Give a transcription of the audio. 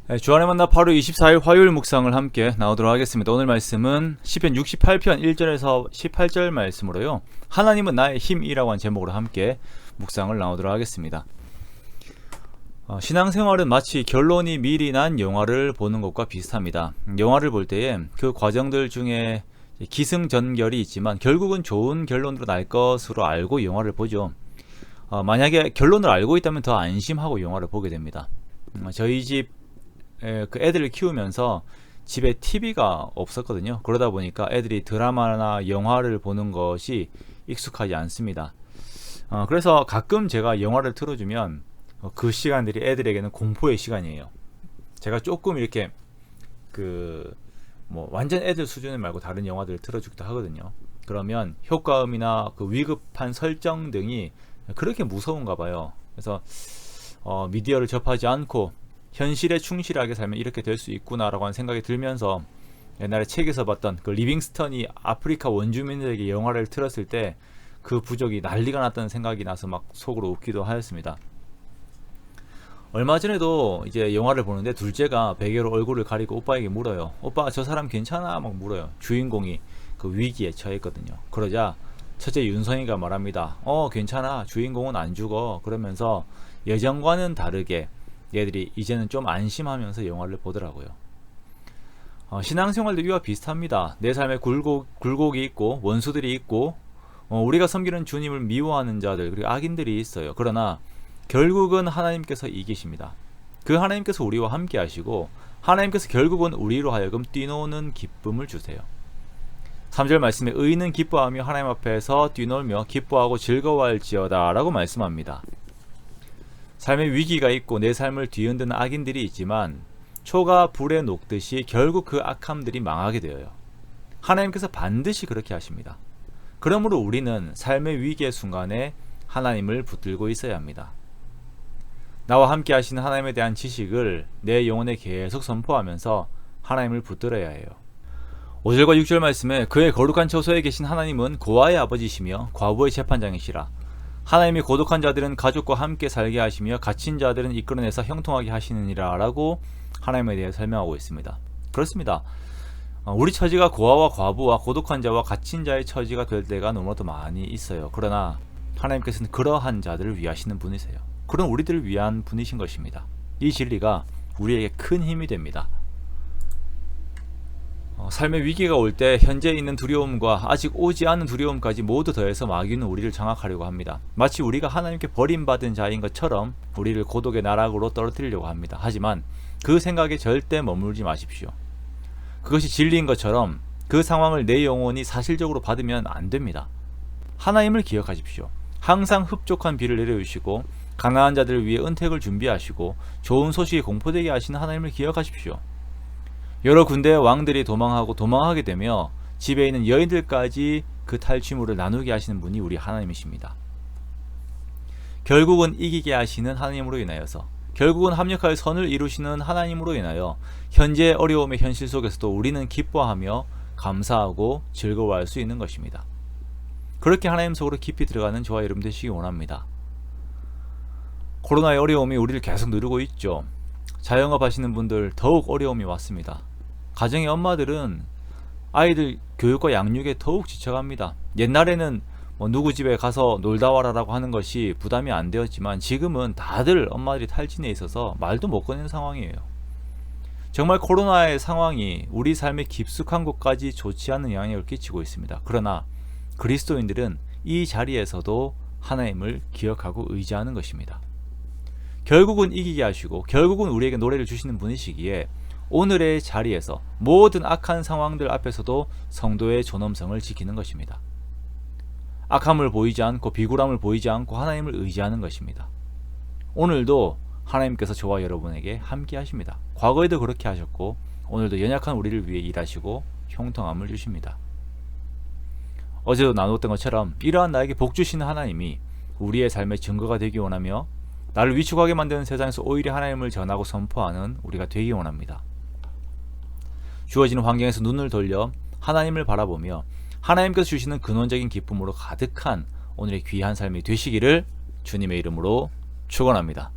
네, 주안의 만나 8월 24일 화요일 묵상을 함께 나오도록 하겠습니다. 오늘 말씀은 시편 68편 1절에서 18절 말씀으로요. 하나님은 나의 힘이라고 한 제목으로 함께 묵상을 나오도록 하겠습니다. 신앙생활은 마치 결론이 미리 난 영화를 보는 것과 비슷합니다. 영화를 볼 때에 그 과정들 중에 기승전결이 있지만 결국은 좋은 결론으로 날 것으로 알고 영화를 보죠. 만약에 결론을 알고 있다면 더 안심하고 영화를 보게 됩니다. 저희 집 그 애들을 키우면서 집에 TV가 없었거든요. 그러다 보니까 애들이 드라마나 영화를 보는 것이 익숙하지 않습니다. 그래서 가끔 제가 영화를 틀어주면 그 시간들이 애들에게는 공포의 시간이에요. 제가 조금 이렇게 완전 애들 수준은 말고 다른 영화들을 틀어주기도 하거든요. 그러면 효과음이나 그 위급한 설정 등이 그렇게 무서운가 봐요. 그래서 미디어를 접하지 않고 현실에 충실하게 살면 이렇게 될 수 있구나라고 하는 생각이 들면서 옛날에 책에서 봤던 그 리빙스턴이 아프리카 원주민들에게 영화를 틀었을 때 그 부족이 난리가 났다는 생각이 나서 막 속으로 웃기도 하였습니다. 얼마 전에도 이제 영화를 보는데 둘째가 베개로 얼굴을 가리고 오빠에게 물어요. 오빠 저 사람 괜찮아? 막 물어요. 주인공이 그 위기에 처했거든요. 그러자 첫째 윤성이가 말합니다. 괜찮아. 주인공은 안 죽어. 그러면서 예전과는 다르게 얘들이 이제는 좀 안심하면서 영화를 보더라고요. 신앙생활도 이와 비슷합니다. 내 삶에 굴곡이 있고 원수들이 있고 우리가 섬기는 주님을 미워하는 자들 그리고 악인들이 있어요. 그러나 결국은 하나님께서 이기십니다. 그 하나님께서 우리와 함께 하시고 하나님께서 결국은 우리로 하여금 뛰노는 기쁨을 주세요. 3절 말씀에 의인은 기뻐하며 하나님 앞에서 뛰놀며 기뻐하고 즐거워할지어다 라고 말씀합니다. 삶에 위기가 있고 내 삶을 뒤흔드는 악인들이 있지만 초가 불에 녹듯이 결국 그 악함들이 망하게 되어요. 하나님께서 반드시 그렇게 하십니다. 그러므로 우리는 삶의 위기의 순간에 하나님을 붙들고 있어야 합니다. 나와 함께 하시는 하나님에 대한 지식을 내 영혼에 계속 선포하면서 하나님을 붙들어야 해요. 5절과 6절 말씀에 그의 거룩한 처소에 계신 하나님은 고아의 아버지시며 과부의 재판장이시라. 하나님이 고독한 자들은 가족과 함께 살게 하시며 갇힌 자들은 이끌어내서 형통하게 하시느니라 라고 하나님에 대해 설명하고 있습니다. 그렇습니다. 우리 처지가 고아와 과부와 고독한 자와 갇힌 자의 처지가 될 때가 너무나도 많이 있어요. 그러나 하나님께서는 그러한 자들을 위하시는 분이세요. 그런 우리들을 위한 분이신 것입니다. 이 진리가 우리에게 큰 힘이 됩니다. 삶의 위기가 올 때 현재 있는 두려움과 아직 오지 않은 두려움까지 모두 더해서 마귀는 우리를 장악하려고 합니다. 마치 우리가 하나님께 버림받은 자인 것처럼 우리를 고독의 나락으로 떨어뜨리려고 합니다. 하지만 그 생각에 절대 머물지 마십시오. 그것이 진리인 것처럼 그 상황을 내 영혼이 사실적으로 받으면 안 됩니다. 하나님을 기억하십시오. 항상 흡족한 비를 내려주시고 가난한 자들을 위해 은택을 준비하시고 좋은 소식이 공포되게 하시는 하나님을 기억하십시오. 여러 군데의 왕들이 도망하게 되며 집에 있는 여인들까지 그 탈취물을 나누게 하시는 분이 우리 하나님이십니다. 결국은 이기게 하시는 하나님으로 인하여서 결국은 합력하여 선을 이루시는 하나님으로 인하여 현재의 어려움의 현실 속에서도 우리는 기뻐하며 감사하고 즐거워할 수 있는 것입니다. 그렇게 하나님 속으로 깊이 들어가는 저와 여러분 되시기 원합니다. 코로나의 어려움이 우리를 계속 누르고 있죠. 자영업 하시는 분들 더욱 어려움이 왔습니다. 가정의 엄마들은 아이들 교육과 양육에 더욱 지쳐갑니다. 옛날에는 누구 집에 가서 놀다 와라라고 하는 것이 부담이 안 되었지만 지금은 다들 엄마들이 탈진해 있어서 말도 못 꺼내는 상황이에요. 정말 코로나의 상황이 우리 삶의 깊숙한 곳까지 좋지 않은 영향을 끼치고 있습니다. 그러나 그리스도인들은 이 자리에서도 하나님을 기억하고 의지하는 것입니다. 결국은 이기게 하시고 결국은 우리에게 노래를 주시는 분이시기에 오늘의 자리에서 모든 악한 상황들 앞에서도 성도의 존엄성을 지키는 것입니다. 악함을 보이지 않고 비굴함을 보이지 않고 하나님을 의지하는 것입니다. 오늘도 하나님께서 저와 여러분에게 함께 하십니다. 과거에도 그렇게 하셨고 오늘도 연약한 우리를 위해 일하시고 형통함을 주십니다. 어제도 나누었던 것처럼 이러한 나에게 복 주시는 하나님이 우리의 삶의 증거가 되기 원하며 나를 위축하게 만드는 세상에서 오히려 하나님을 전하고 선포하는 우리가 되기 원합니다. 주어지는 환경에서 눈을 돌려 하나님을 바라보며 하나님께서 주시는 근원적인 기쁨으로 가득한 오늘의 귀한 삶이 되시기를 주님의 이름으로 축원합니다.